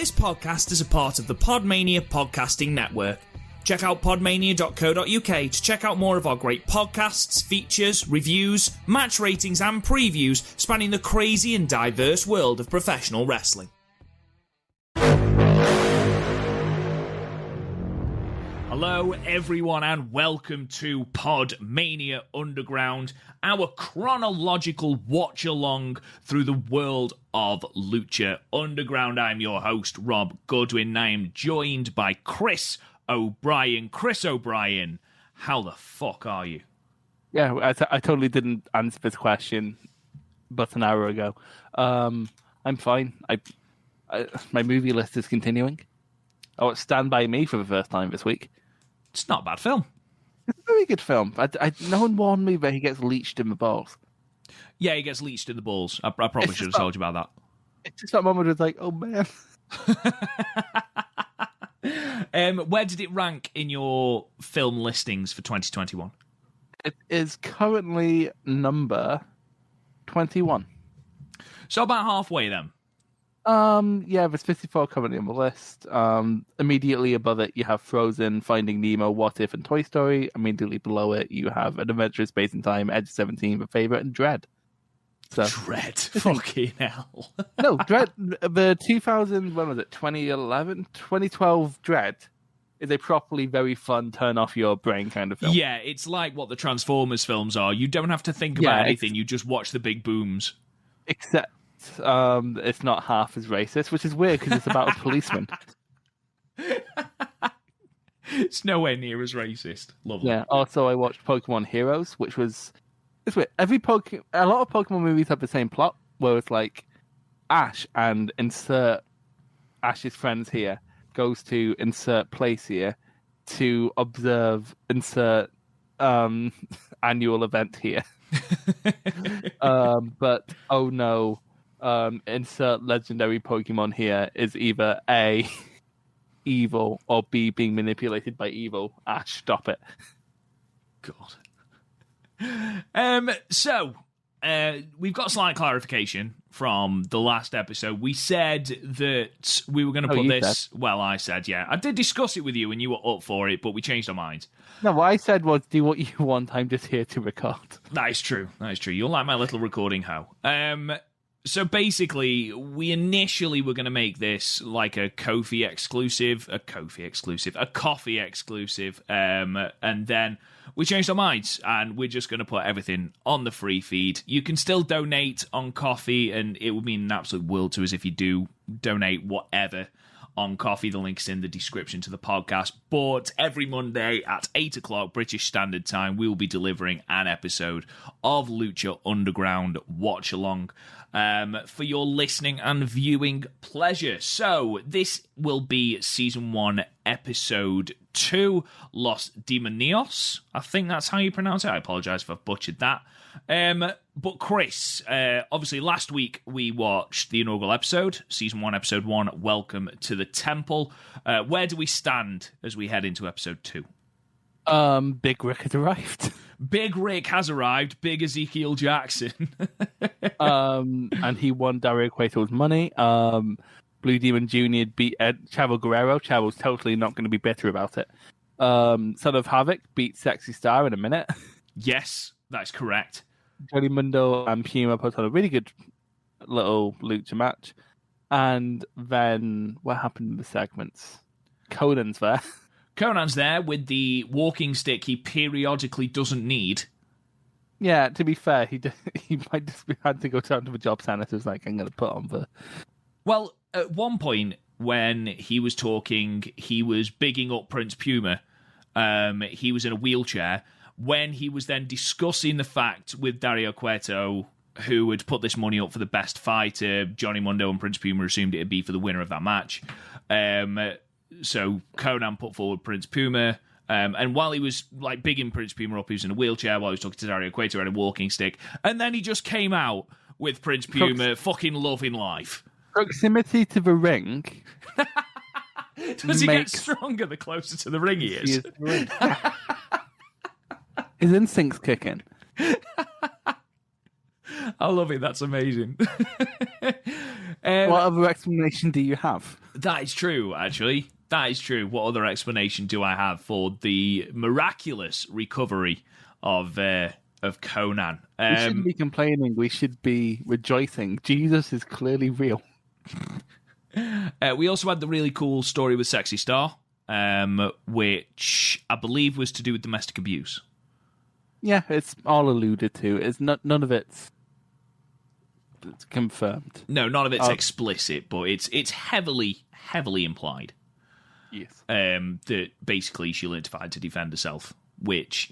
This podcast is a part of the PodMania Podcasting Network. Check out podmania.co.uk to check out more of our great podcasts, features, reviews, match ratings and previews spanning the crazy and diverse world of professional wrestling. Hello everyone and welcome to PodMania Underground, our chronological watch-along through the world of Lucha Underground. I'm your host, Rob Goodwin, and I am joined by Chris O'Brien. Chris O'Brien, how the fuck are you? Yeah, I totally didn't answer this question but an hour ago. I'm fine. My movie list is continuing. I watched Stand By Me for the first time this week. It's not a bad film. It's a very good film. No one warned me that he gets leeched in the balls. Yeah, he gets leeched in the balls. I probably should have told you about that. It's just that moment was like, oh man. Where did it rank in your film listings for 2021? It is currently number 21. So about halfway then. Yeah, there's 54 currently on the list. Immediately above it, you have Frozen, Finding Nemo, What If, and Toy Story. Immediately below it, you have An Adventure in Space and Time, Edge 17, The Favourite, and Dread. So, Dread? Fucking hell. No, Dread, the 2012 Dread is a properly very fun, turn off your brain kind of film. Yeah, it's like what the Transformers films are. You don't have to think about anything, you just watch the big booms. Except it's not half as racist, which is weird because it's about a policeman. It's nowhere near as racist. Lovely. Yeah. Also, I watched Pokemon Heroes, which was it's weird. A lot of Pokemon movies have the same plot, where it's like Ash and insert Ash's friends here goes to insert place here to observe insert annual event here. But oh no. Insert legendary Pokemon here is either A, evil, or B, being manipulated by evil. Ash, stop it. God. So, we've got slight clarification from the last episode. We said that we were going to put this... Said. Well, I said, yeah. I did discuss it with you and you were up for it, but we changed our minds. No, what I said was do what you want. I'm just here to record. That is true. You'll like my little recording hoe. So basically, we initially were going to make this like a coffee exclusive, and then we changed our minds, and we're just going to put everything on the free feed. You can still donate on Coffee, and it would mean an absolute world to us if you do donate whatever on Coffee. The link's in the description to the podcast. But every Monday at 8 o'clock British Standard Time, we will be delivering an episode of Lucha Underground Watchalong for your listening and viewing pleasure. So this will be Season 1, Episode 2, Los Demonios. I think that's how you pronounce it. I apologise if I've butchered that. But Chris, obviously last week we watched the inaugural episode, Season 1, Episode 1, Welcome to the Temple. Where do we stand as we head into Episode 2? Big Ryck has arrived. Big Ryck has arrived. Big Ezekiel Jackson. And he won Dario Cueto's money. Blue Demon Jr. beat Chavo Guerrero. Chavo's totally not going to be bitter about it. Son of Havoc beat Sexy Star in a minute. Yes, that's correct. Johnny Mundo and Puma put on a really good little lucha match. And then what happened in the segments? Conan's there. Conan's there with the walking stick he periodically doesn't need. Yeah, to be fair, he might just had to go down to the job center. So it's like, I'm going to put on the... Well, at one point when he was talking, he was bigging up Prince Puma. He was in a wheelchair. When he was then discussing the fact with Dario Cueto, who had put this money up for the best fighter, Johnny Mundo and Prince Puma assumed it would be for the winner of that match. So Conan put forward Prince Puma, and while he was like bigging Prince Puma up, he was in a wheelchair while he was talking to Dario Cueto and a walking stick, and then he just came out with Prince Puma fucking loving life. Proximity to the ring. Does he get stronger the closer to the ring he is? His instincts kicking. I love it. That's amazing. What other explanation do you have? That is true, actually. That is true. What other explanation do I have for the miraculous recovery of Conan? We shouldn't be complaining. We should be rejoicing. Jesus is clearly real. We also had the really cool story with Sexy Star, which I believe was to do with domestic abuse. Yeah, it's all alluded to. It's none of it's confirmed. No, none of it's explicit, but it's heavily implied. Yes. That basically she learned to defend herself, which,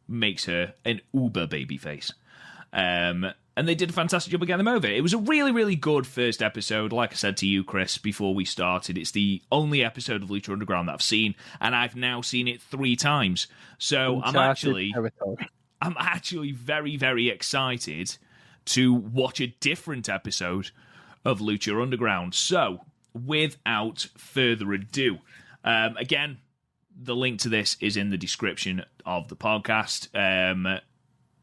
makes her an uber babyface. And they did a fantastic job of getting them over. It was a really, really good first episode. Like I said to you, Chris, before we started, it's the only episode of Lucha Underground that I've seen, and I've now seen it 3 times. So I'm actually very, very excited to watch a different episode of Lucha Underground. So, without further ado, again, the link to this is in the description of the podcast.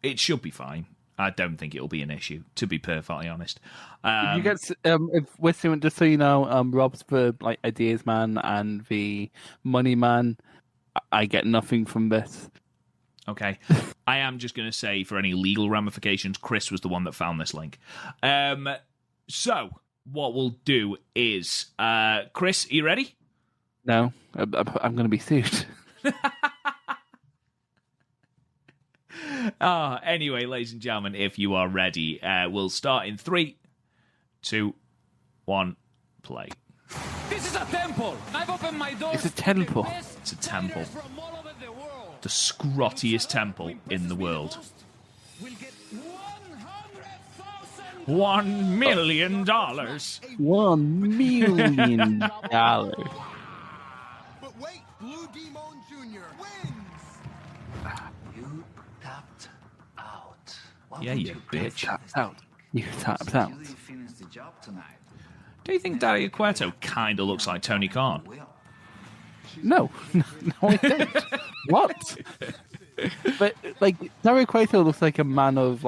It should be fine. I don't think it'll be an issue, to be perfectly honest. You get if we're doing, just so you know, Rob's the ideas man and the money man. I get nothing from this. Okay. I am just going to say, for any legal ramifications, Chris was the one that found this link. So, what we'll do is... Chris, are you ready? No, I'm going to be sued. Anyway, ladies and gentlemen, if you are ready, we'll start in 3, 2, 1, play. This is a temple. I've opened my doors. It's a temple. It's a temple. The scrottiest temple in the world. $1 million. $1 million. But wait, Blue Demon Jr. wins. You tapped out. Yeah, you bitch. Tapped out. You tapped out. You finished the job tonight. Do you think Dario Cueto kind of looks like Tony Khan? No, I don't. What? But Dario Cueto looks like a man of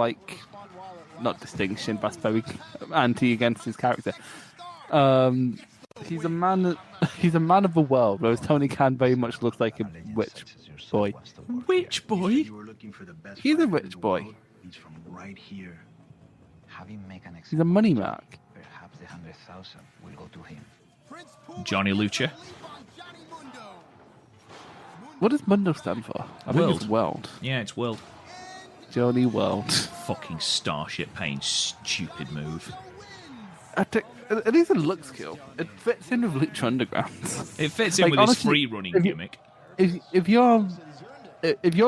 not distinction, but very anti against his character. He's a man. He's a man of the world, whereas Tony Khan very much looks like a rich boy. Which boy? He's a rich boy. He's from right here. He's a money mark. Perhaps the 100,000 will go to him. Johnny Lucha. What does Mundo stand for? I think it's World. Yeah, it's World. Johnny World. Fucking Starship Pain, stupid move. At least it looks cool. It fits in with Lucha Underground. It fits in with his free running gimmick. If you're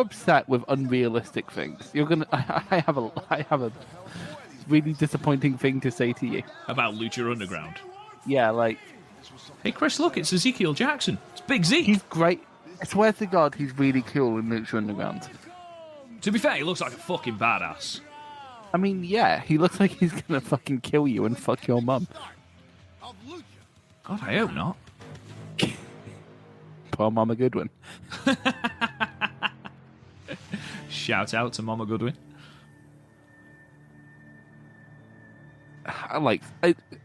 upset with unrealistic things, you're gonna. I have a really disappointing thing to say to you About Lucha Underground. Yeah, Hey, Chris, look, it's Ezekiel Jackson. It's Big Z. He's great. I swear to God, he's really cool in Lucha Underground. To be fair, he looks like a fucking badass. I mean, yeah, he looks like he's gonna fucking kill you and fuck your mum. God, I hope not. Poor Mama Goodwin. Shout out to Mama Goodwin.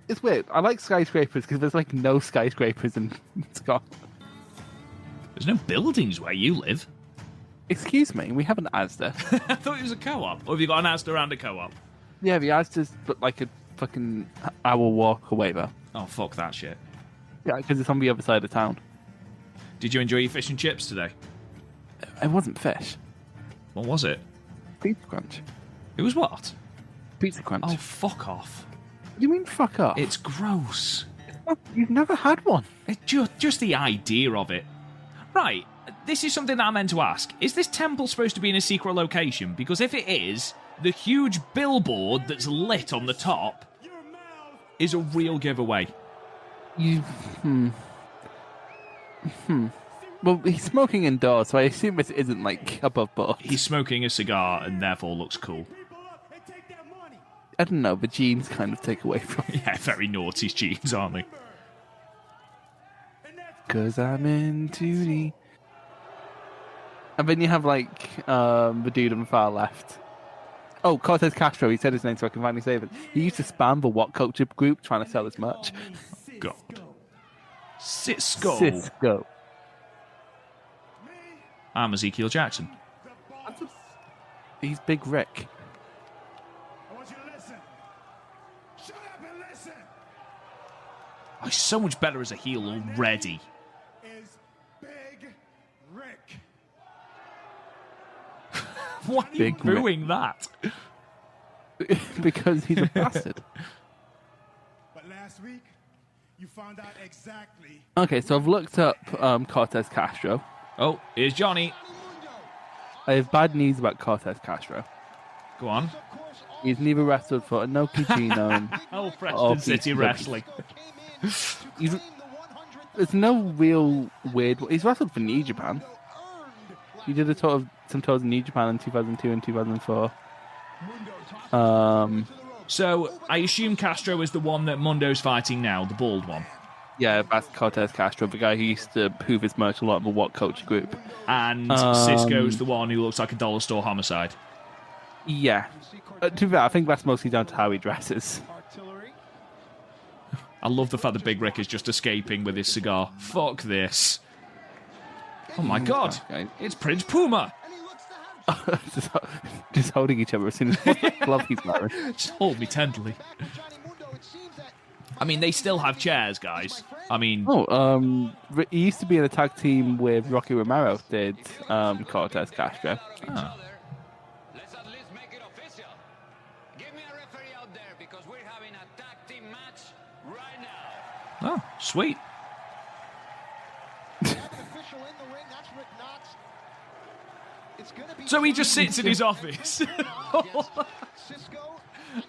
It's weird. I like skyscrapers because there's no skyscrapers in Scotland. There's no buildings where you live. Excuse me, we have an Asda. I thought it was a co-op. Or have you got an Asda and a co-op? Yeah, the Asda's a fucking hour walk away though. Oh, fuck that shit. Yeah, because it's on the other side of town. Did you enjoy your fish and chips today? It wasn't fish. What was it? Pizza Crunch. It was what? Pizza Crunch. Oh, fuck off. What do you mean fuck off? It's gross. You've never had one. It's just the idea of it. Right, this is something that I meant to ask. Is this temple supposed to be in a secret location? Because if it is, the huge billboard that's lit on the top is a real giveaway. Well, he's smoking indoors, so I assume this isn't above board. He's smoking a cigar and therefore looks cool. I don't know, the jeans kind of take away from it. Yeah, very naughty jeans, aren't they? Cause I'm into the... And then you have the dude on the far left. Oh, Cortez Castro. He said his name so I can finally say it. He used to spam the What Culture group trying to sell his merch. God. Cisco. Cisco. I'm Ezekiel Jackson. He's Big Ryck. I want you to listen. Shut up and listen. Oh, he's so much better as a heel already. Is Big Ryck. Why are you Big Ryck. booing that? Because he's a bastard. But last week, you found out exactly. Okay, so I've looked up Cortez Castro. Oh, here's Johnny. I have bad news about Cortez Castro. Go on. He's neither wrestled for Inoki Genome Oh, or Preston City PCW. Wrestling. There's no real weird. He's wrestled for New Japan. He did some tours in New Japan in 2002 and 2004. So, I assume Castro is the one that Mundo's fighting now, the bald one. Yeah, that's Cortez Castro, the guy who used to hoof his merch a lot of the What Culture group. And Cisco's the one who looks like a dollar store homicide. Yeah. To be fair, I think that's mostly down to how he dresses. I love the fact that Big Ryck is just escaping with his cigar. Fuck this. Oh my god, it's Prince Puma. just holding each other as soon as what glove he's wearing. Just hold me tenderly. I mean, they still have chairs, guys. I mean... He used to be in a tag team with Rocky Romero, did Cortez Castro. Oh. Let's at least make it official. Give me a referee out there because we're having a tag team match right now. Oh, sweet. So he just sits in his office.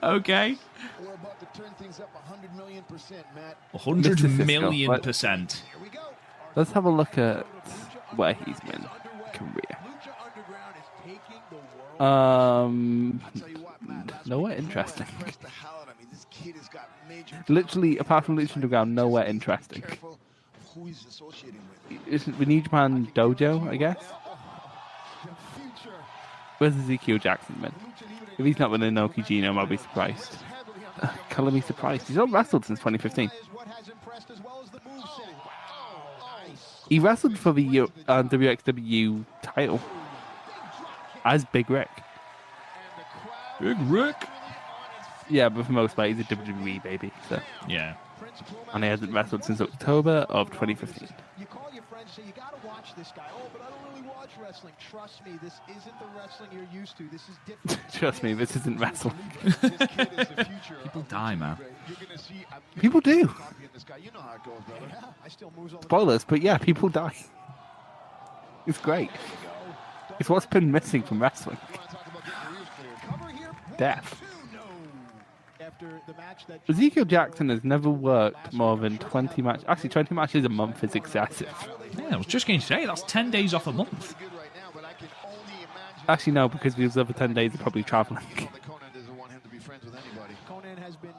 Okay. We're about to turn things up 100 million%, Matt. 100 Mr. million%. Let's have a look at where he's been career. Lucha Underground is taking the world. Nowhere interesting. Impressed the hell out of me. This kid has got major. Literally, apart from Lucha Underground, nowhere interesting. Careful of who he's associating with. Isn't the New Japan Dojo, I guess? Where's Ezekiel Jackson been? If he's not been in Inoki Genome, I'll be surprised. Colour me surprised. He's not wrestled since 2015. He wrestled for the WXW title as Big Ryck. Big Ryck. Yeah, but for most part, he's a WWE baby. So. Yeah. And he hasn't wrestled since October of 2015. You call your friends and say, you got to watch this guy. Oh, but I don't really watch wrestling. Trust me, this isn't the wrestling you're used to. This is different. Trust me, this isn't wrestling. People die, man. People do. You know how it goes, brother. Yeah, I still moves all the Spoilers, but yeah, people die. It's great. It's what's been missing from wrestling. Death. after the match that Ezekiel Jackson has never worked more than 20 matches. Actually, 20 matches a month is excessive. Yeah, I was just going to say, that's 10 days off a month. Actually, no, because these other 10 days are probably traveling. Conan has been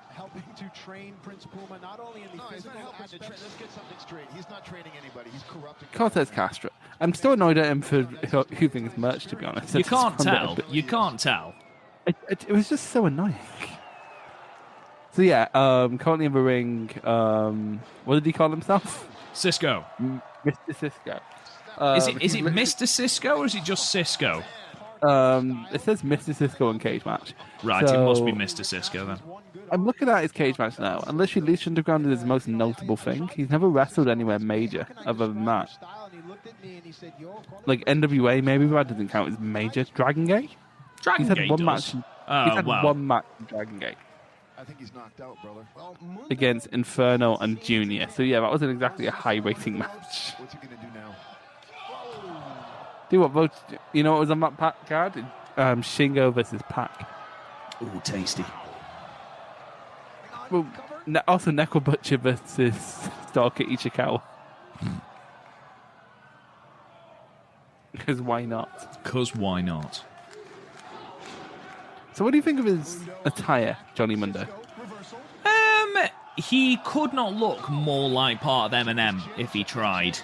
helping to train Prince Puma not only in the physical aspects. Let's get something straight. He's not training anybody. He's corrupting. Cortez Castro. I'm still annoyed at him for hooving his merch, to be honest. You I just can't found it a tell. bit- You can't tell. It was just so annoying. So yeah, currently in the ring, what did he call himself? Cisco. Mr. Cisco. Is it Mr. Cisco or is it just Cisco? It says Mr. Cisco in cage match. Right, So, it must be Mr. Cisco then. I'm looking at his cage match now, and literally Lucha Underground is his most notable thing. He's never wrestled anywhere major other than that. Like NWA, maybe, but that doesn't count as major. Dragon Gate? Dragon He's had Gate one does. match. He's Oh, had wow. one match in Dragon Gate I think he's knocked out, brother. against Inferno and Junior. So yeah, that wasn't exactly a high rating match. What's he gonna do now? Do what votes? You know what was on that pack card? Shingo versus Pac. Ooh, tasty. Well, also Neko Butcher versus Stalker Ichikawa. Because why not? Because why not? So what do you think of his attire, Johnny Mundo? He could not look more like part of Eminem if he tried.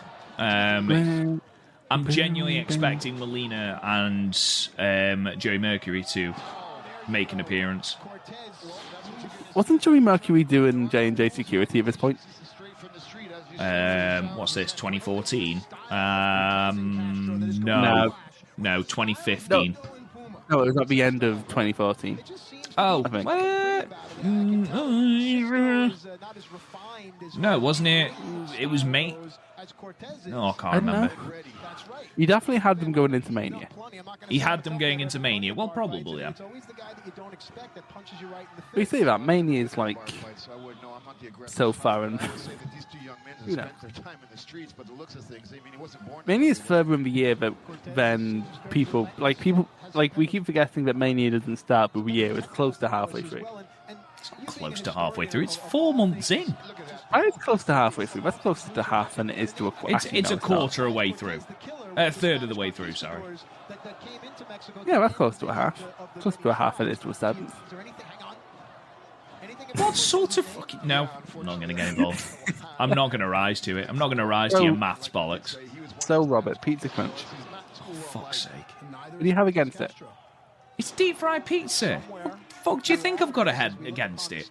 I'm genuinely expecting Melina and Joey Mercury to make an appearance. Wasn't Joey Mercury doing J&J Security at this point? What's this, 2014? No, 2015. No, it was at the end of 2014. Oh, I think. No, wasn't it? It was May. No, I can't remember. You definitely had them going into Mania. He had them going into Mania. Well, probably, yeah. We see that Mania is like so far, and you know, Mania is further in the year than people like we keep forgetting that Mania doesn't start with the year. It's close to halfway through. Close to halfway through. It's 4 months in. It's close to halfway through. That's closer to half than it is to a quarter. It's a quarter of the way through. A third of the way through, sorry. Yeah, that's close to a half. Close to a half than it is to a seventh. What sort of fucking... No, I'm not going to get involved. I'm not going to rise to it. I'm not going to rise to your maths bollocks. So, Robert, Pizza Crunch. Oh, fuck's sake. What do you have against it? It's deep fried pizza. What the fuck do you think I've got a head against it?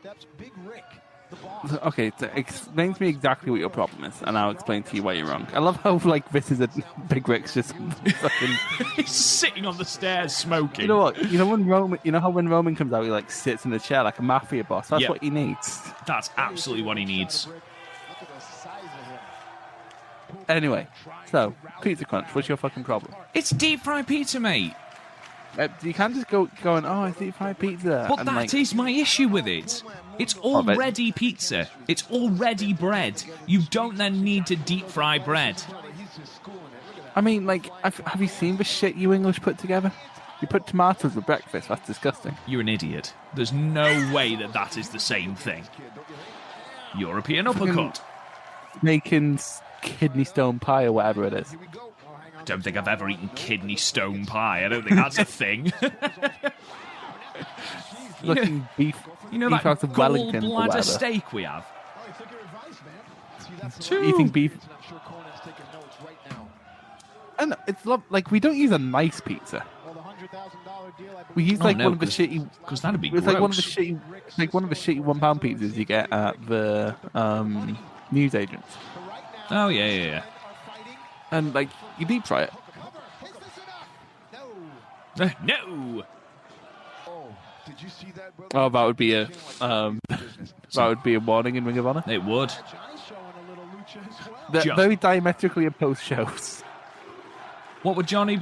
Okay, so explain to me exactly what your problem is, and I'll explain to you why you're wrong. I love how like this is a Big Ryck's just fucking. He's sitting on the stairs smoking. You know what? You know when Roman. You know how when Roman comes out, he like sits in the chair like a mafia boss. That's what he needs. That's absolutely what he needs. Anyway, so Pizza Crunch. What's your fucking problem? It's deep fried pizza, mate. You can't just go going, oh, it's deep fried pizza. But that is my issue with it. It's already pizza. It's already bread. You don't then need to deep fry bread. I mean, like, have you seen the shit you English put together? You put tomatoes with breakfast. That's disgusting. You're an idiot. There's no way that is the same thing. European uppercut. Making kidney stone pie or whatever it is. I don't think I've ever eaten kidney stone pie. I don't think that's a thing. Beef. You know beef that gallbladder steak we have? Eating beef. And it's like we don't use a nice pizza. We use one of the shitty. Because that'd be gross. Like one of the shitty £1 pizzas you get at the newsagents. Oh yeah. And like you deep fry it. No. Did you see that, brother? Oh, that would be a warning in Ring of Honor. It would. They're very diametrically opposed shows. What would Johnny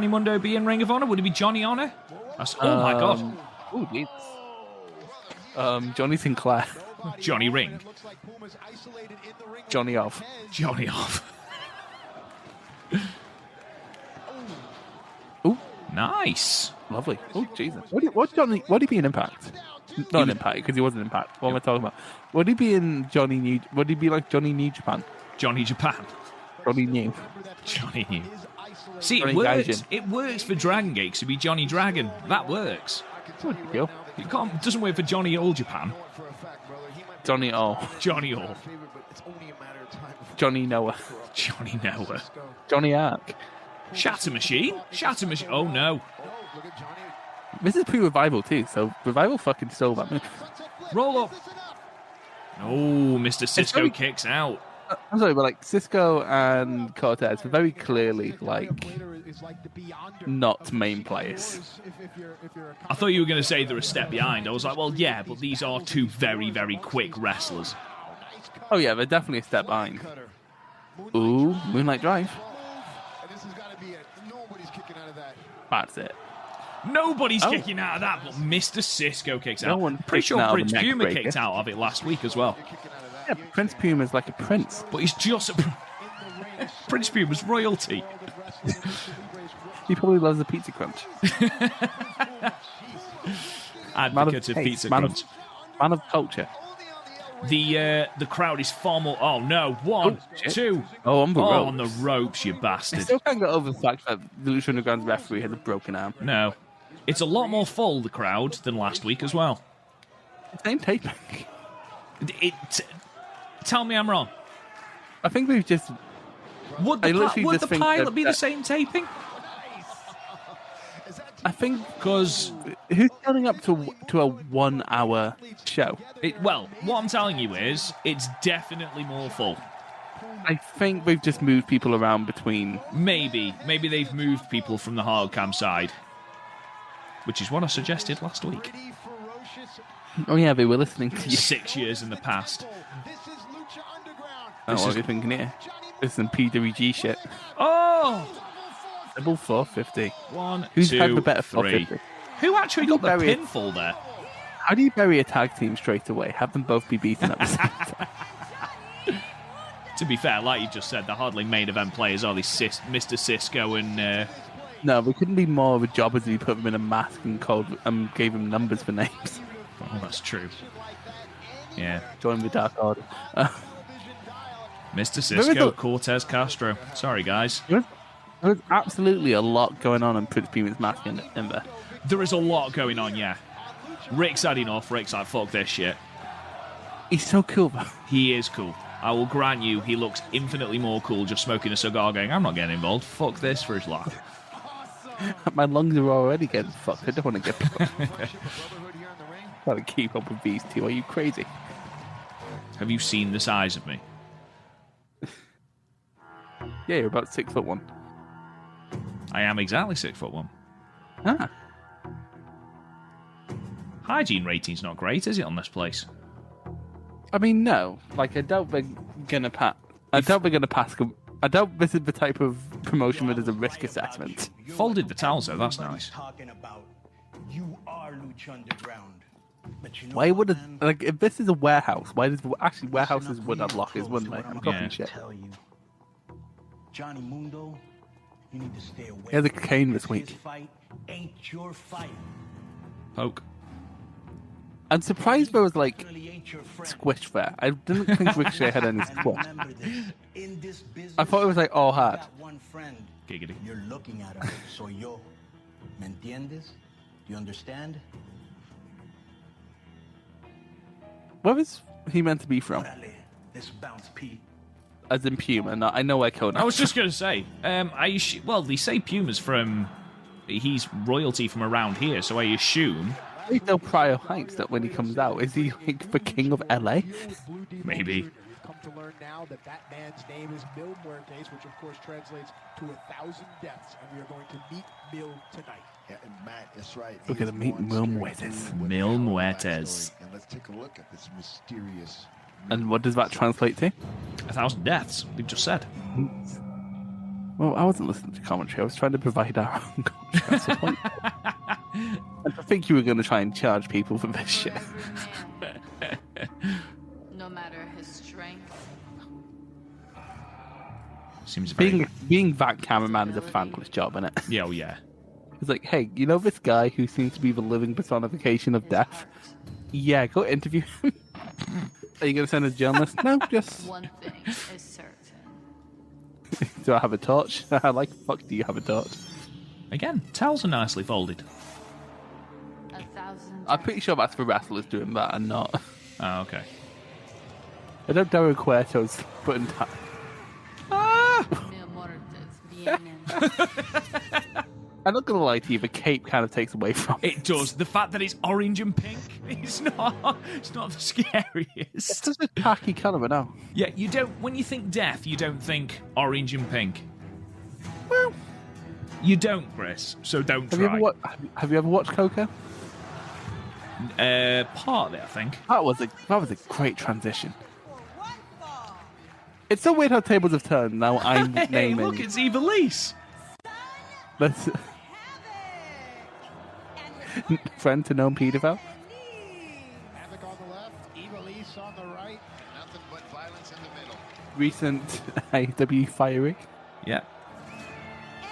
Mundo be in Ring of Honor? Would it be Johnny Honor? Oh my god. Oh, jeez. Johnny Sinclair. Johnny Ring. Johnny Off. Johnny Off. Ooh. Nice. Lovely. Oh, Jesus. Would he be in Impact? Not in Impact, because he wasn't in Impact. What am I talking about? Would he be in would he be like Johnny New Japan? Johnny Japan. Johnny New. Johnny New. See, Johnny it works. Gaijin. It works for Dragon Gate to be Johnny Dragon. That works. It doesn't work for Johnny All Japan. Johnny All. Johnny All. Johnny Noah. Johnny Noah. Johnny Ark. Shatter Machine? Oh no. This is pre-Revival too, so Revival fucking stole that move. Roll up. Oh, Mr. Cisco kicks out. I'm sorry, but like Cisco and Cortez are very clearly like not main players. I thought you were going to say they're a step behind. I was like, well, yeah, but these are two very, very quick wrestlers. Oh yeah, they're definitely a step behind. Ooh, Moonlight Drive. That's it. Nobody's kicking out of that, but Mr. Cisco kicks out. Pretty sure Prince Puma kicked out of it last week as well. Yeah, Prince Puma's like a prince. But he's just Prince Puma's royalty. He probably loves the Pizza Crunch. Advocate of Pizza Crunch. Man of culture. The crowd is far more... Oh, no. One, two. Oh, on the ropes. On the ropes, you I bastard. still can't get over the fact that the Lucha Underground referee has a broken arm. No. It's a lot more full, the crowd, than last week as well. Same taping. Tell me I'm wrong. I think we've just Would I the, literally would just the think pilot that- be the same taping? I think Because, who's turning up to a 1 hour show? well, what I'm telling you is, it's definitely more full. I think we've just moved people around between. Maybe they've moved people from the hard cam side, which is what I suggested last week. Oh yeah, they were listening to you. 6 years in the past. This is Lucha Underground. Oh, what are you thinking here? This is some PWG shit. Oh! Double 450. One, Who's two, had the better three. 450? Who actually got the Bury it. pinfall there? How do you bury a tag team straight away? Have them both be beaten at the same time. To be fair, like you just said, the hardly main event players are these Mr. Cisco and... No, we couldn't be more of a job as we put them in a mask and gave them numbers for names. Oh, that's true. Yeah. Join the Dark Order. Mr. Cisco, Cortez Castro. Sorry, guys. There was absolutely a lot going on in Prince Peter's mask in there. There is a lot going on, yeah. Rick's had enough. Rick's like, fuck this shit. He's so cool, though. He is cool. I will grant you, he looks infinitely more cool just smoking a cigar going, I'm not getting involved. Fuck this for his life. My lungs are already getting fucked. I don't want to get fucked. Gotta keep up with these two. Are you crazy? Have you seen the size of me? Yeah, you're about 6'1". I am exactly 6'1". Ah. Hygiene rating's not great, is it, on this place? I mean, no. Like, I doubt they're gonna pass. I doubt this is the type of promotion where there's a risk assessment. Folded the towels, though. That's nice. Talking about you are Lucha Underground. But you know Why what, would man? like if this is a warehouse? Why does actually warehouses would have lockers, wouldn't they? I'm talking Yeah. shit. Tell you, Johnny Mundo, you need to stay away. He has a from cane him. this His week. fight ain't your fight. Poke. I'm surprised there was like Really ain't your friend. squish there. I didn't think Ricochet had any And squish. remember this, in this business, I thought it was like all you hard. got one friend. Giggity. You're looking at him. Soy yo. ¿Me entiendes? Do you understand? Where was he meant to be from? Órale, this bounce Pete. As in Puma. No, I know where Conan. I was just going to say, well, they say Puma's from... He's royalty from around here, so I assume... There's no prior heights that when he comes out, is he like the king of LA? Maybe. Come to learn now that that man's name is Mil Muertes, which of course translates to 1,000 deaths, and we are going to meet Mil tonight. Yeah, and Matt, that's right. We're He is gonna meet one Mil scary Muertes. dude with Mil a hell of a Muertes. backstory. And let's take a look at this mysterious. And what does that translate to? 1,000 deaths, we've just said. Well, I wasn't listening to commentary. I was trying to provide our own commentary. That's the point. And I think you were going to try and charge people for this shit. No matter his strength. Seems very... Being that cameraman is a thankless job, isn't it? Yeah, oh yeah. It's like, hey, you know this guy who seems to be the living personification of death? Yeah, go interview him. Are you going to send a journalist? No, just... One thing is certain. Do I have a torch? Like, fuck, do you have a torch? Again, towels are nicely folded. 1,000. I'm pretty sure that's the wrestlers doing that and not... Oh, okay. I don't know Cueto's putting time. Mil Muertes vienen. I'm not gonna lie to you, the cape kind of takes away from It does. The fact that it's orange and pink, it's not the scariest. It's just a tacky colour, no. Yeah, you don't. When you think death, you don't think orange and pink. Well, You don't, Chris. So don't have you, try. have you ever watched Coco? Part of it, I think. That was a great transition. It's so weird how tables have turned. Now I'm Hey, naming. look, it's Ivelisse. Let's friend to known paedophile. Havoc on the left, Ivelisse on the right. Nothing but violence in the middle. Recent AEW fiery. Yeah.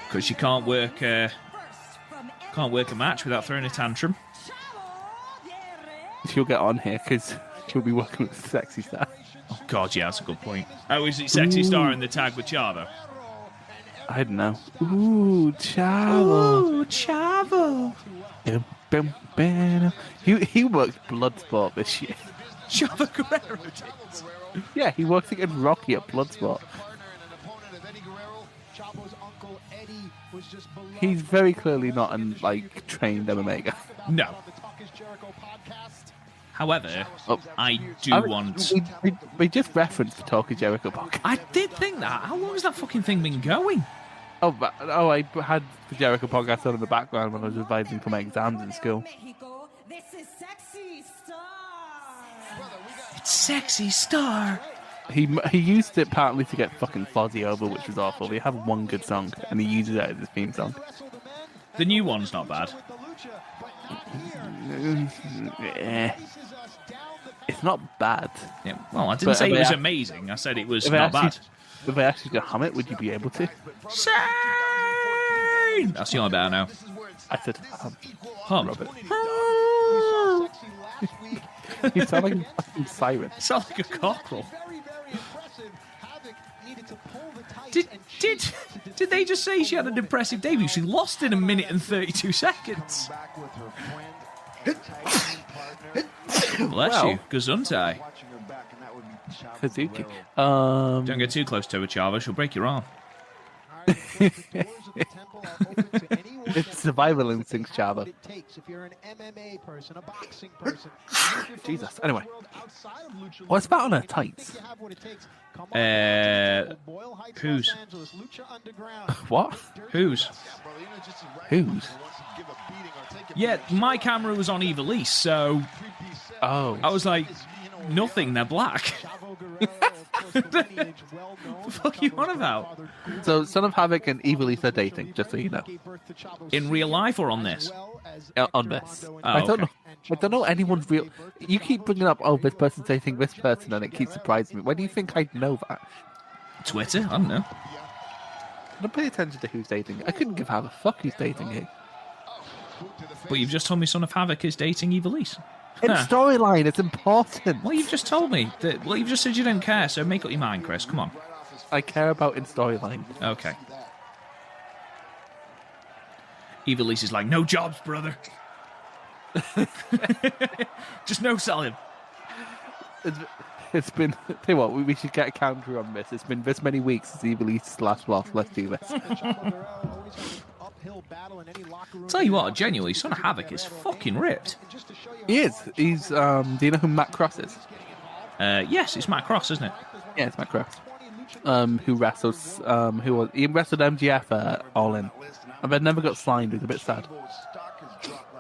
Because she can't work a match without throwing a tantrum. She'll get on here because she'll be working with Sexy Star. Oh God, yeah, that's a good point. Oh, is it Sexy Star in the tag with Chavo? I don't know. Ooh, Chavo. Ooh, Chavo. Bum, bum. He worked Bloodsport this year. Chavo Guerrero did. Yeah, he worked against Rocky at Bloodsport. He's very clearly not an trained MMA guy. No. However, I want... We just referenced the Talk of Jericho podcast. I did think that. How long has that fucking thing been going? I had the Jericho podcast on in the background when I was revising for my exams in school. This is Sexy Star. It's Sexy Star. He used it partly to get fucking Fozzy over, which was awful. They have one good song, and he uses it as his theme song. The new one's not bad. It's not bad. Yeah, well, I didn't say it was amazing. I said it was not bad. If I asked you to hum it, would you be able to? Sane! That's the only bit I know. I said Hum. Robert. You sound like a fucking siren. You sound like a cockerel. Did they just say she had an impressive debut? She lost in 1 minute and 32 seconds. Bless you. Gesundheit. Kazuki. Don't get too close to her, Chava. She'll break your arm. It's survival instincts, Chava. Jesus. Anyway. What's about on her tights? Whose? What? Whose? Whose? Yeah, my camera was on Ivelisse, so... Oh. I was like, nothing, they're black. What the fuck are you on about? So, Son of Havoc and Ivelisse are dating, just so you know. In real life or on this? On this. Oh, I don't know anyone's real... You keep bringing up, this person's dating this person, and it keeps surprising me. Why do you think I'd know that? Twitter? I don't know. I don't pay attention to who's dating. I couldn't give half a fuck who's dating who. But you've just told me Son of Havoc is dating Ivelisse. In storyline, it's important. Well, you've just told me that. Well, you've just said you don't care, so make up your mind, Chris. Come on. I care about in storyline. Okay. Ivelisse is like, no jobs, brother. Just no selling. It's been. Tell you what, we should get a counter on this. It's been this many weeks since Ivelisse's last loss. Let's do this. Tell you what, genuinely, Son of Havoc is fucking ripped. He is. He's. Do you know who Matt Cross is? Yes, it's Matt Cross, isn't it? Yeah, it's Matt Cross. Who wrestles? He wrestled MGF All In, and then never got signed. It was a bit sad.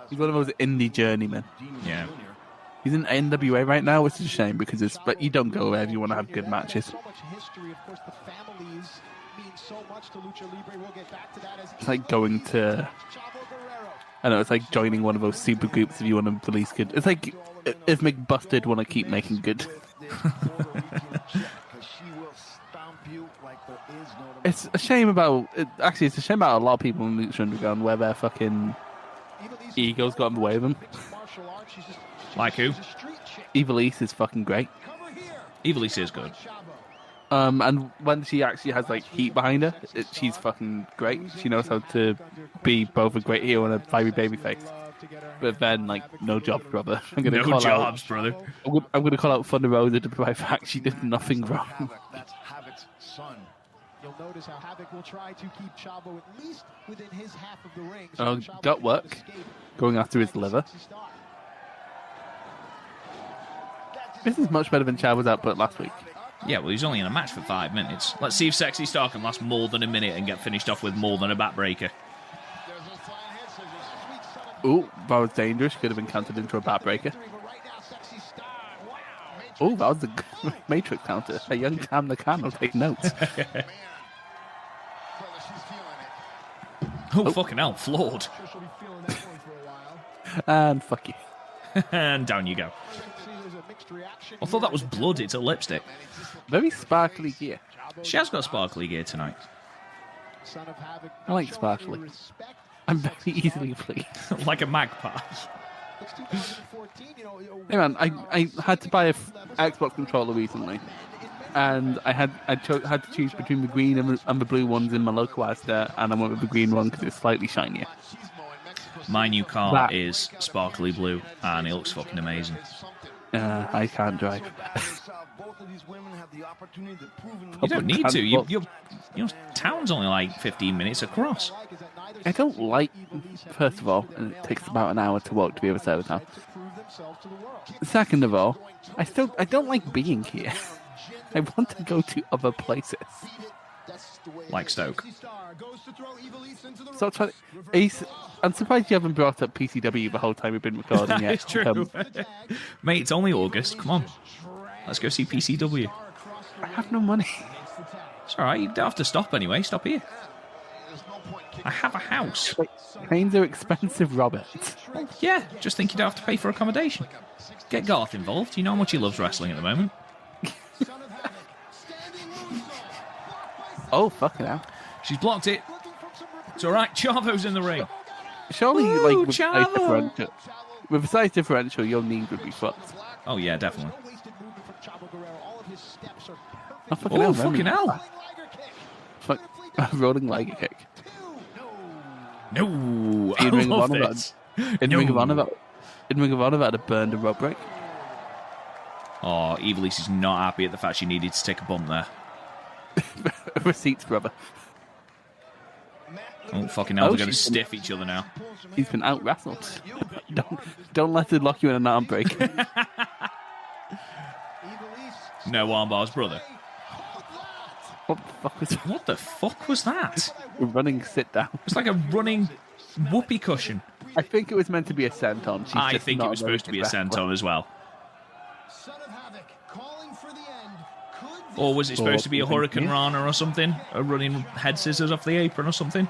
He's one of those indie journeymen. Yeah. He's in NWA right now, which is a shame because but you don't go there if you want to have good matches. It's like going to... I know, it's like joining one of those super groups if you want to release good... It's like if McBusted want to keep making good... It's a shame about... It's a shame about a lot of people in Lucha Underground where their fucking egos got in the way of them. Like who? Ivelisse is fucking great. Ivelisse is good. And when she actually has heat behind her, she's fucking great. She knows how to be both a great heel and a fiery babyface. But then, no jobs, brother. I'm gonna call out Thunder Rosa to provide fact she did nothing wrong. That's Havoc's son. You'll notice how Havoc will try to keep Chavo at least within his half of the ring. Got work. Going after his liver. This is much better than Chavo's output last week. Yeah, well, he's only in a match for 5 minutes. Let's see if Sexy Star can last more than a minute and get finished off with more than a backbreaker. Ooh, that was dangerous. Could have been countered into a backbreaker. Oh, that was a Matrix counter. A young Cam the Can will take notes. Oh, fucking hell, floored. And fuck you. And down you go. I thought that was blood, it's a lipstick. Very sparkly gear. She has got sparkly gear tonight. I like sparkly. I'm very easily pleased. Like a magpie. Hey man, I had to buy a Xbox controller recently, and I had to choose between the green and the blue ones in my local Asda, and I went with the green one because it's slightly shinier. My new car is sparkly blue, and it looks fucking amazing. I can't drive. both of these women have the opportunity to prove in You don't need to. Your town's only like 15 minutes across. I don't like, first of all, and it takes about an hour to walk to the other side of town. Second of all, I don't like being here. I want to go to other places. Like Stoke. So I'm surprised you haven't brought up PCW the whole time we've been recording yet. It's true. Mate, it's only August. Come on. Let's go see PCW. I have no money. It's alright, you don't have to stop anyway. Stop here. I have a house. Wait, trains are expensive, Robert. Yeah, just think you don't have to pay for accommodation. Get Garth involved. You know how much he loves wrestling at the moment. Oh, fucking hell. She's blocked it. It's alright, Chavo's in the ring. Surely, Ooh, with a size differential, your knee would be fucked. Oh, yeah, definitely. Oh, fucking hell. Fucking hell. Fuck, rolling leg kick. No, I love this. In Ring of Honor, that had burned a rope break. Oh, Ivelisse is not happy at the fact she needed to take a bump there. Receipts, brother. Oh, fucking hell, they're going to stiff each other now. He's been out-wrestled. Don't let it lock you in an arm break. No armbars, brother. What the fuck was that? A running sit down. It's like a running whoopee cushion. I think it was meant to be a senton. I think it was supposed to be a senton as well. Or was it supposed to be a Hurricane Rana or something? A running head scissors off the apron or something?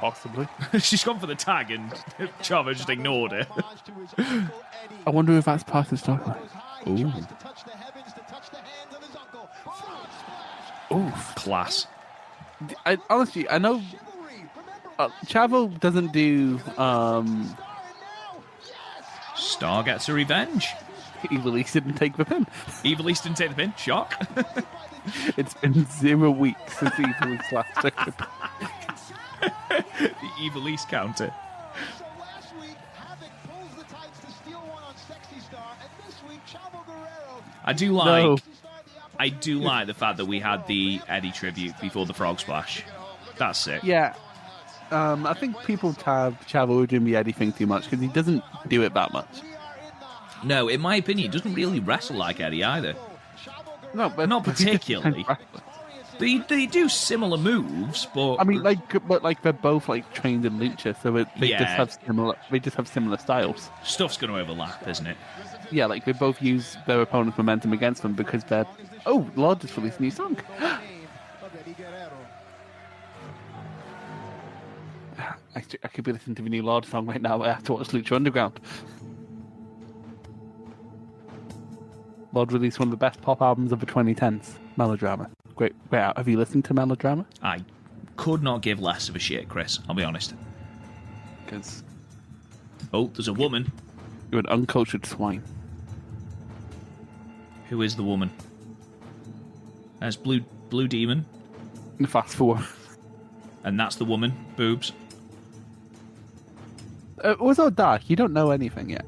Possibly. She's gone for the tag and Chavo just ignored it. I wonder if that's part of the story. Ooh. Ooh. Class. Honestly, I know Chavo doesn't do... Star gets a revenge. Ivelisse didn't take the pin. Ivelisse didn't take the pin. Shock. It's been 0 weeks since Ivelisse last took the pin. The Ivelisse counter. I do like the fact that we had the Eddie tribute before the Frog Splash. That's sick. Yeah. I think people have Chavo doing the Eddie thing too much because he doesn't do it that much. No, in my opinion, he doesn't really wrestle like Eddie either. No, but not particularly. They do similar moves, but I mean, they're both trained in lucha, so they just have similar styles. Stuff's going to overlap, isn't it? Yeah, they both use their opponent's momentum against them because they're... Oh, Lord just released a new song. I could be listening to the new Lord song right now, but I have to watch Lucha Underground. Lord released one of the best pop albums of the 2010s, Melodrama. Great out. Have you listened to Melodrama? I could not give less of a shit, Chris. I'll be honest. Because... Oh, there's a woman. You're an uncultured swine. Who is the woman? There's Blue Demon. Fast forward. And that's the woman. Boobs. It was all dark. You don't know anything yet.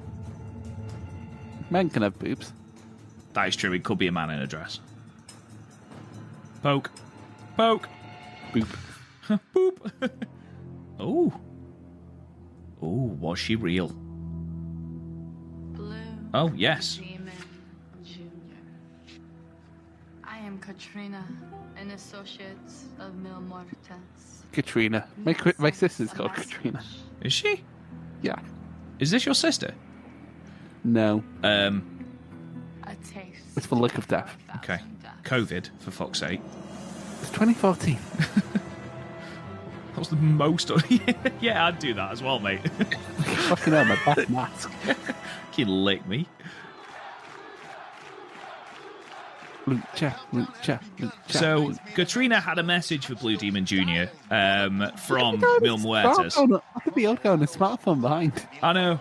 Men can have boobs. That is true. It could be a man in a dress. Poke. Poke. Boop. Boop. Oh. Oh, was she real? Blue. Oh, yes. Demon Jr. I am Katrina, an associate of Mil Muertes. Katrina. My sister's called Katrina. Is she? Yeah. Is this your sister? No. A taste. It's the lick of death. Okay. COVID, for fuck's sake. It's 2014. That was the most... Yeah, I'd do that as well, mate. Fucking hell, my best mask. You lick me. Lucha, lucha, lucha. So, Katrina had a message for Blue Demon Jr. From Mil Muertes. Look at the old guy on the smartphone behind. I know.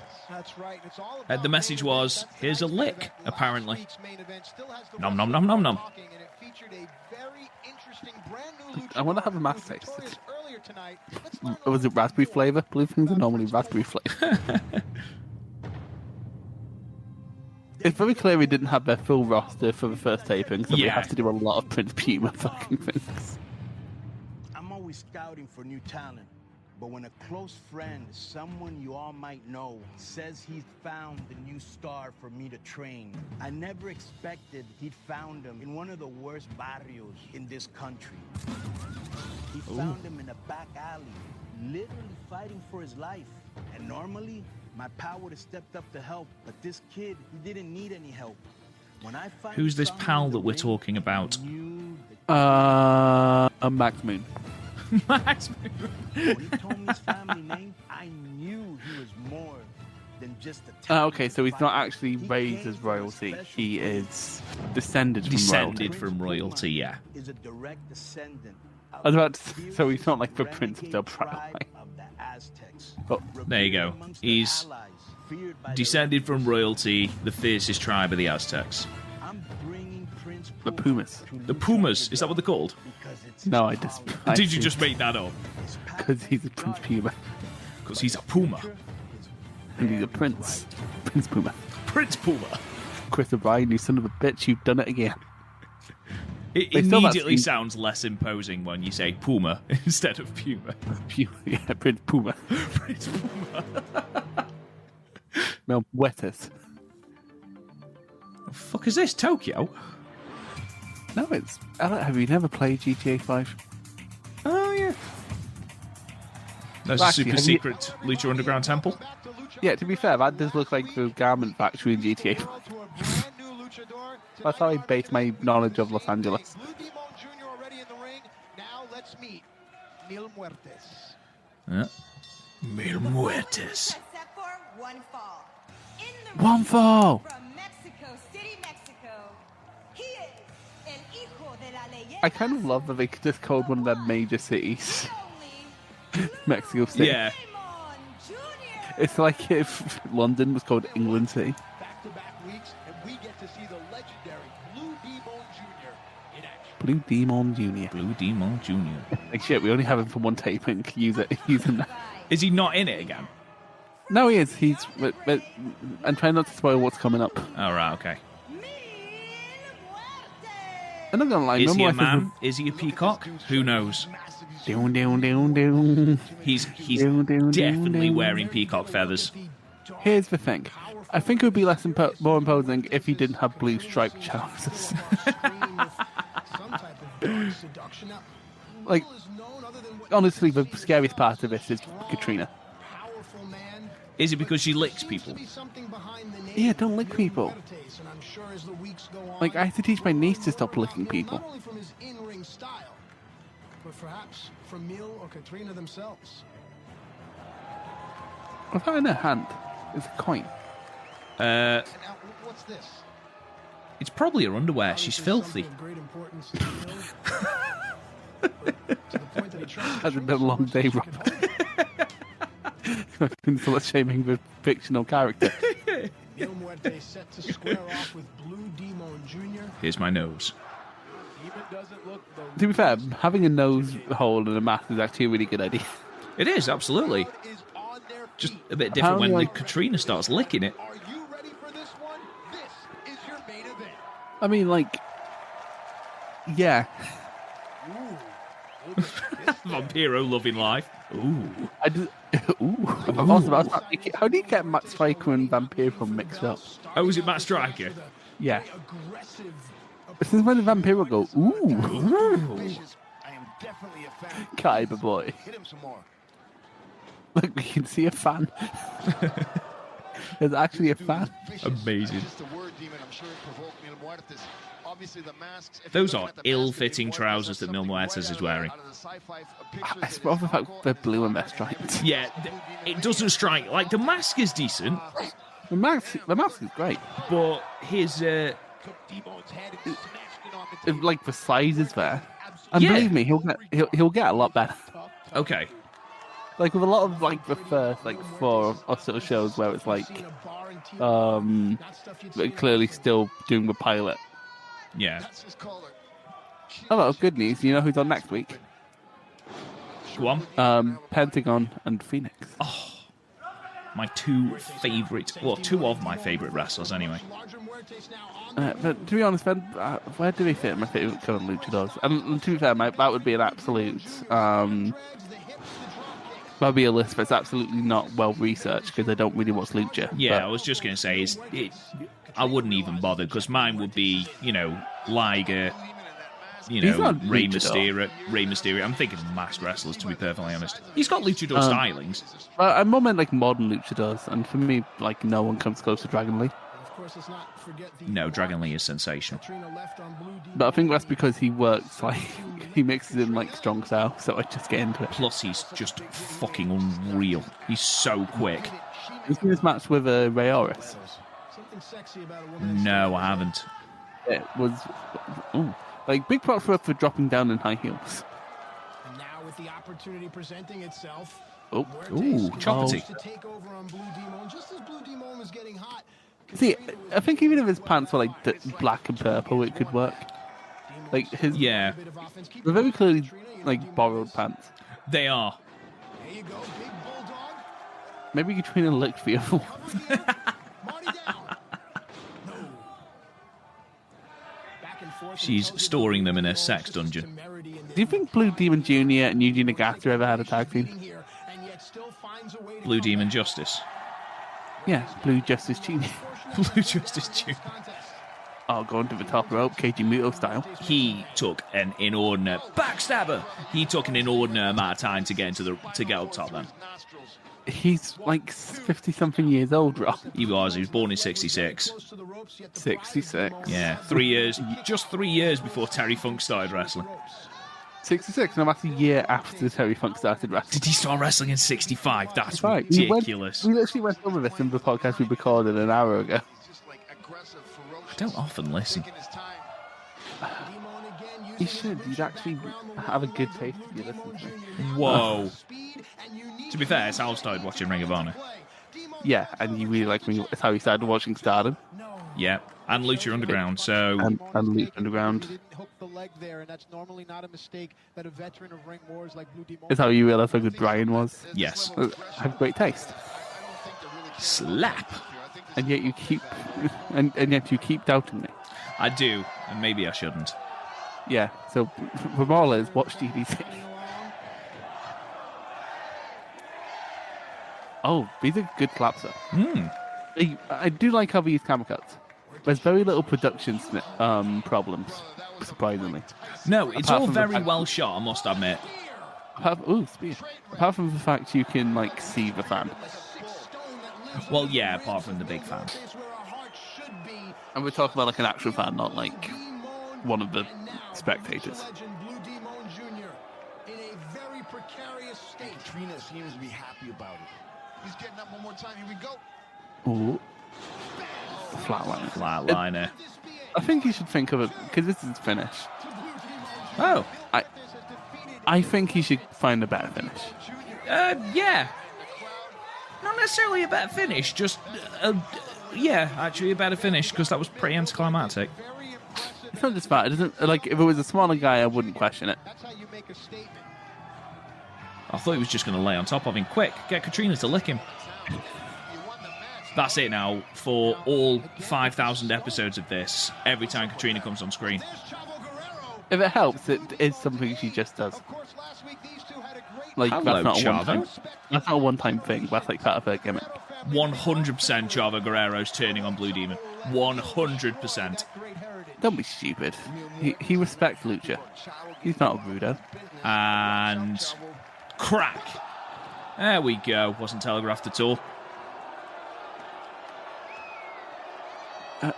The message was, here's a lick, apparently. Nom nom nom nom nom. I want to have a mask taste. Was it raspberry flavour? Blue things are normally raspberry flavour. It's very clear we didn't have their full roster for the first taping, so we Yeah. have to do a lot of Prince Puma fucking things. I'm always scouting for new talent. But when a close friend, someone you all might know, says he's found the new star for me to train, I never expected he'd found him in one of the worst barrios in this country. He found him in a back alley, literally fighting for his life. And normally, my pal would have stepped up to help, but this kid, he didn't need any help. When I finally Who's this saw him in pal the that we're ring, talking about? I knew that Max Moon. Max. when he told me his family name, I knew he was more than just a Okay, so he's not actually He raised came as from a royalty. special He place. is descended from royalty. Descended from royalty, yeah. Is a direct descendant of I was about to the so he's not like the fiercest Prince of renegade Del tribe Prado. of the Aztecs. Oh, there you go. Revered amongst their He's allies, feared by their Descended from enemies. royalty, the fiercest tribe of the Aztecs. I'm bringing Prince The Puma Pumas. to The Lucha Pumas, is that what they're called? because it's No, his I just. power, Did you just make that up? his Because he's a Prince Puma. Because he's a Puma. And he's a prince. Prince Puma. Prince Puma. Chris O'Brien, you son of a bitch, you've done it again. It They still immediately not- sounds less imposing when you say Puma instead of Puma. Yeah, Prince Puma. Prince Puma. Muertes. The fuck is this? Tokyo? No, it's. Have you never played GTA 5? Oh, yeah. There's Well, a actually, super have you- secret Lucha Underground temple. Yeah, to be fair, that does look like the garment factory in GTA 5. That's how I base my knowledge of Los Angeles. Blue Demon Jr. already in the ring. Now let's meet Mil Muertes. Yeah. Mil Muertes. Except for one fall. In the One ring fall! from Mexico City, Mexico. He is el hijo de la leyenda. I kind of love that they just called one of their major cities Only Mexico City. Yeah. Demon Jr. It's like if London was called England City. Back-to-back weeks, and we get to see the legendary Blue Demon Jr. in action. Blue Demon Jr. Blue Demon Jr. Like shit, we only have him for one taping. Use him now. Is he not in it again? No, he is. He's. But I'm trying not to spoil what's coming up. Oh, right, okay. Mil Muertes. I'm not gonna lie. Is he a remember I said- man? Is he a peacock? Who knows? Down, down, down, down. He's Down, down, definitely down. wearing peacock feathers. Here's the thing. I think it would be more imposing if he didn't have blue striped trousers. Some type of dark seduction. Now, Like, Mil is known other than what honestly, the scariest part of this is Katrina. powerful man. Is it because she licks Seems people? to be something behind the name Yeah, don't lick Mil people. Muertes, and I'm sure as the weeks go on, Like, I had to teach my niece to stop licking Mil, people. Not only from his in-ring style, but perhaps from Mil or Katrina themselves. What's that in her hand? It's a coin. And now, what's this? It's probably her underwear. She's Obviously filthy. something of great importance to Mil. To the point that he trusts Has it Katrina been a so long much day, that she Rob? can hold it. I've been sort of shaming the fictional character. Mil Muertes set to square off with Blue Demon Jr. Here's my nose. Even doesn't look the To be fair, having a nose hole and a mask is actually a really good idea. It is, absolutely. crowd is on their Just feet. a bit different when Apparently, the Katrina starts licking it. Are you ready for this one? This is your main event. I mean, like, yeah. Ooh. Look at this. Vampiro loving life. Ooh. I just, ooh. I'm also about to ask, how do you get Matt Striker and Vampiro mixed up? Oh, is it Matt Striker? Yeah. Aggressive. Since when did Vampiro go, ooh, Vicious. I am definitely a fan. Kaiba boy? Hit him some more. Look, we can see a fan. There's actually a fan. Amazing. Just a word, Demon. I'm sure it provoked Mil Muertes. Obviously, the masks. if Those you're are looking at the ill-fitting masks, trousers that that's Mil something Muertes right is out of wearing. out of the sci-fi I pictures. It suppose is the fact hardcore. they're blue and they're striped. Yeah, it doesn't strike. Like, the mask is decent, The mask is great. but his, Took Demon's head and smashed it on the table. Like the size is there, and Yeah. believe me, he'll get a lot better. okay. Like with a lot of like the first like 4 or so shows where it's like Seen a bar and TV. um Not stuff you'd they're see clearly still doing the pilot. Yeah. That's his caller. Hello, good news. You know who's on next week? Go on. Pentagon and Phoenix. My two of my favourite wrestlers, anyway. larger, more But to be honest, where do they fit in my favourite current luchadors? And to be fair, that would be an absolute... that would be a list that's absolutely not well researched because I don't really watch lucha. Yeah, but... I was just going to say, I wouldn't even bother because mine would be, Liger, Rey Mysterio. I'm thinking masked wrestlers, to be perfectly honest. He's got luchador stylings. I'm more meant like modern luchadors, and for me, like no one comes close to Dragon Lee. No, Dragon Lee is sensational. But I think that's because he works he mixes in like strong style, so I just get into it. Plus, he's just fucking unreal. He's so quick. You seen this match with Ray Oris? No, I haven't. It was like big props for dropping down in high heels. And now with the opportunity presenting itself. Chocolatey. See, I think even if his pants were like black and purple, it could work. Like his, yeah, they're very clearly like borrowed pants. They are. There you go, big bulldog. Maybe Katrina licked for you. She's storing them in her sex dungeon. Do you think Blue Demon Jr. and Yuji Nagata ever had a tag team? Blue Demon Justice. Yeah, Blue Justice Jr. Blue Justice Jr. Oh, going to the top rope, Keiji Muto style. He took an inordinate backstabber. He took an inordinate amount of time to get up top. Then he's like 50-something years old, Rob. He was born in '66. 66. Yeah, 3 years. Just 3 years before Terry Funk started wrestling. 66, no, that's a year after Terry Funk started wrestling. Did he start wrestling in 65? That's right. Ridiculous. We literally went over this in the podcast we recorded an hour ago. I don't often listen. You should. You'd actually have a good taste if you listen to me. Whoa. To be fair, it's how I started watching Ring of Honor. Yeah, and you really like me. It's how you started watching Stardom. Yeah, and Lucha Underground. So and Lucha Underground. It's how you realise how good Brian was. Yes, have great taste. Slap. And yet you keep, and yet you keep doubting me. I do, and maybe I shouldn't. Yeah. So the moral is watch DDT. Oh, these are good claps, though. I do like how they use camera cuts. There's very little production problems, surprisingly. No, it's all very well shot, I must admit. Apart from the fact you can, like, see the fan. Well, yeah, apart from the big fan. And we're talking about, like, an actual fan, not, like, one of the spectators. Trina seems to be happy about it. He's getting up one more time. Here we go. Ooh. Flatliner. Flatliner. I think you should think of it, because this is finish. Oh. I think he should find a better finish. Yeah. Not necessarily a better finish, just, actually a better finish, because that was pretty anticlimactic. It's not just that. It doesn't, like, if it was a smaller guy, I wouldn't question it. I thought he was just going to lay on top of him. Quick, get Katrina to lick him. That's it now for all 5,000 episodes of this, every time Katrina comes on screen. If it helps, it is something she just does. Like, hello, that's not that's not a one-time thing. That's like part of her gimmick. 100% Chavo Guerrero's turning on Blue Demon. 100%. Don't be stupid. He respects Lucha. He's not a rudo. And crack. There we go. Wasn't telegraphed at all.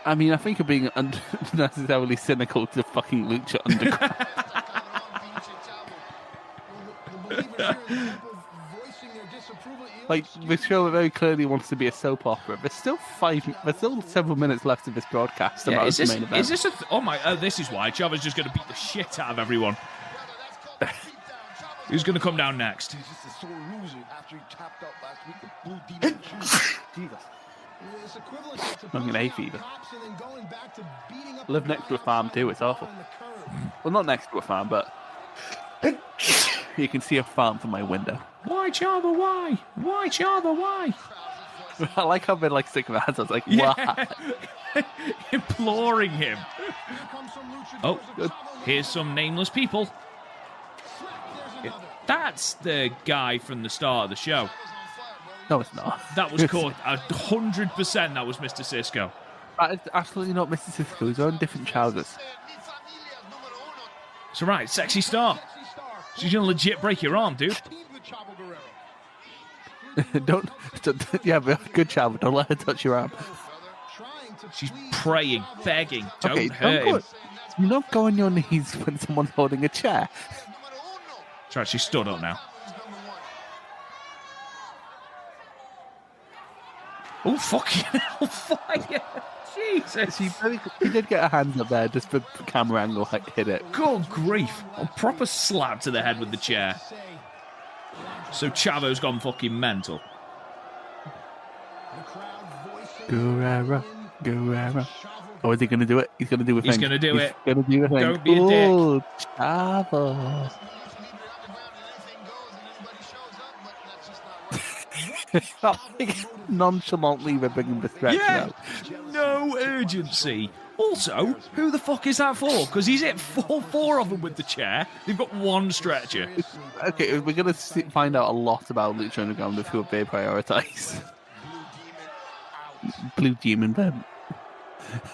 I mean, I think you're being unnecessarily cynical to fucking Lucha Underground. Like, the show very clearly wants to be a soap opera. There's still several minutes left of this broadcast. Yeah, is this oh my, this is why Chavo's just going to beat the shit out of everyone. Who's going to come down next? I'm going to hay fever. Live next to a farm too, it's awful. Well, not next to a farm, but you can see a farm from my window. Why, Chavo, why? Why, Chavo, why? I like how they like stick their hands. I was like, what? Imploring him. Oh, here's some nameless people. That's the guy from the start of the show. No, it's not. That was caught 100%. That was Mr. Cisco. That is absolutely not Mr. Cisco. He's wearing different trousers. So right, Sexy Star. She's gonna legit break your arm, dude. don't. Yeah, but good job. Don't let her touch your arm. She's praying, begging. Don't hurt him. You don't go on your knees when someone's holding a chair. That's right, she stood up now. Oh, fucking hell, fire! Jesus! She did get her hands up there just for camera angle, hit it. Good grief. A proper slap to the head with the chair. So Chavo's gone fucking mental. Guerrero. Oh, is he going to do it? He's going to do a thing. He's going to do it. Going to do a thing. Don't be a dick. Oh, Chavo. Nonchalantly we're bringing the stretch out. No urgency. Also, who the fuck is that for? Because he's hit four of them with the chair. They've got one stretcher. Okay, we're going to find out a lot about Lucha Underground of who they prioritise. Blue Demon, then.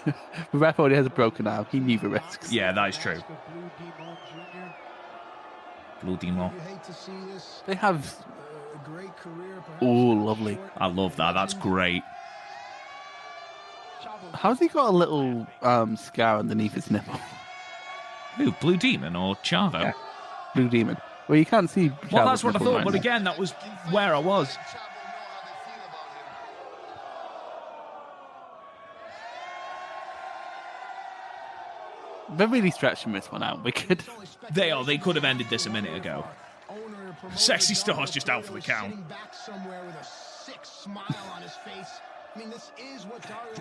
The ref already has a broken arm. He neither risks. Yeah, that is true. Blue Demon. They have... Oh, lovely. I love that. That's great. How's he got a little scar underneath his nipple? Who, Blue Demon or Chavo? Yeah. Blue Demon. Well, you can't see Chavo's well, that's what I thought, right but now. again, that was where I was. They're really stretching this one out. They could have ended this a minute ago. Sexy Star's just out for the count.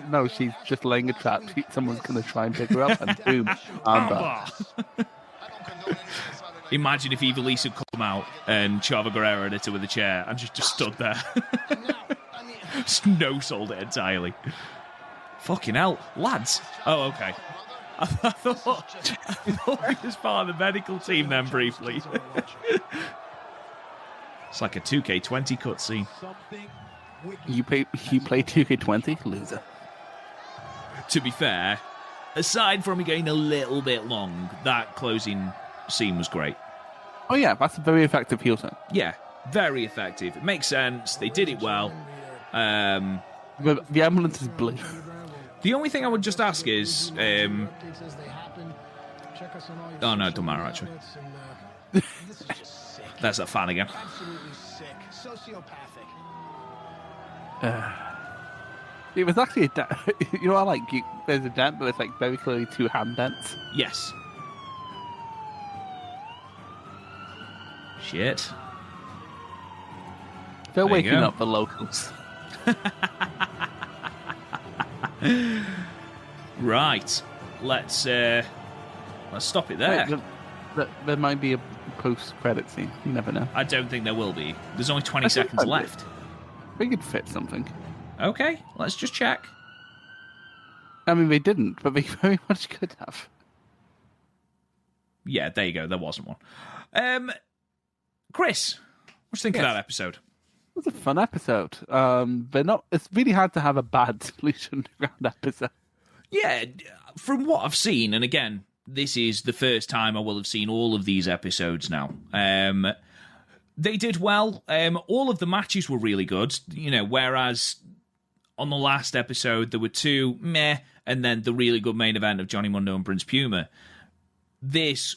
No, she's just laying a trap. Someone's going to try and pick her up, and boom, armbar. Imagine if Ivelisse had come out and Chavo Guerrero had hit her with a chair and just stood there. No-sold it entirely. Fucking hell. Lads. Oh, okay. I thought he was part of the medical team then briefly. It's like a 2K20 cutscene. You play 2K20? Loser. To be fair, aside from it getting a little bit long, that closing scene was great. Oh yeah, that's a very effective heel turn. Yeah, very effective. It makes sense. They did it well. The ambulance is blue. The only thing I would just ask is... oh no, it don't matter actually. There's that fan again. It was actually a dent. You know, there's a dent, but it's like very clearly two hand dents. Yes. Shit. They're waking up the locals. Right. Let's stop it there. Wait, there might be a post-credit scene. You never know. I don't think there will be. There's only 20 seconds left. They could fit something. Okay, let's just check. I mean, they didn't, but they very much could have. Yeah, there you go. There wasn't one. Chris, what do you think of that episode? It was a fun episode. It's really hard to have a bad Lucha Underground episode. Yeah, from what I've seen, and again, this is the first time I will have seen all of these episodes now. They did well. All of the matches were really good. You know, whereas on the last episode there were two meh, and then the really good main event of Johnny Mundo and Prince Puma. This,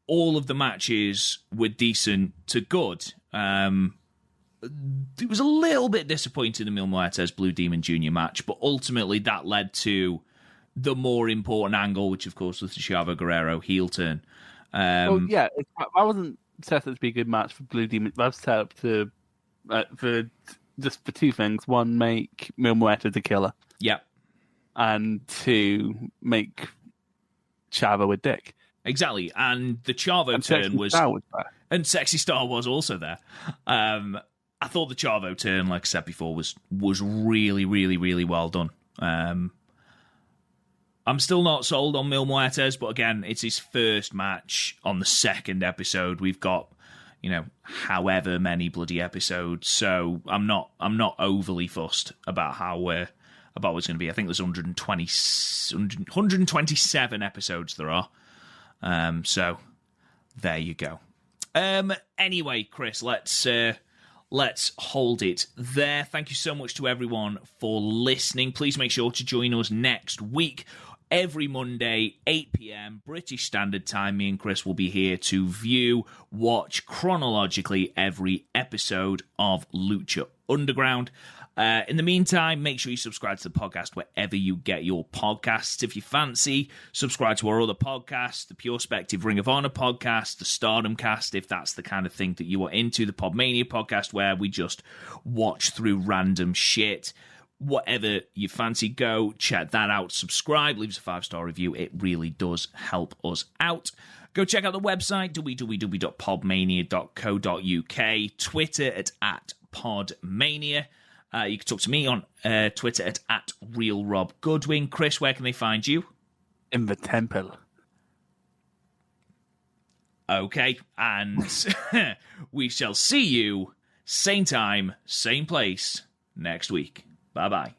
all of the matches were decent to good. It was a little bit disappointing in the Muertes Blue Demon Jr. match, but ultimately that led to the more important angle, which of course was the Chavo Guerrero heel turn. Well, yeah, I wasn't set up to be a good match for Blue Demon. I was set up to for two things: one, make Mil Muertes a killer. Yep. And two, make Chavo a dick. Exactly, and the Chavo turn was... And Sexy Star was also there. I thought the Chavo turn, like I said before, was really, really, really well done. I'm still not sold on Mil Muertes, but again, it's his first match on the second episode. We've got, however many bloody episodes, so I'm not overly fussed about about what's going to be. I think there's 127 episodes there are. So there you go. Anyway, Chris, let's hold it there. Thank you so much to everyone for listening. Please make sure to join us next week. Every Monday, 8 p.m. British Standard Time, me and Chris will be here to watch chronologically every episode of Lucha Underground. In the meantime, make sure you subscribe to the podcast wherever you get your podcasts. If you fancy, subscribe to our other podcasts, the Pure Spective Ring of Honor podcast, the Stardom Cast, if that's the kind of thing that you are into, the PodMania podcast, where we just watch through random shit. Whatever you fancy, go check that out. Subscribe, leave us a 5-star review. It really does help us out. Go check out the website, www.podmania.co.uk, Twitter at @PodMania. You can talk to me on Twitter at RealRobGoodwin. Chris, where can they find you? In the temple. Okay, and we shall see you same time, same place next week. Bye-bye.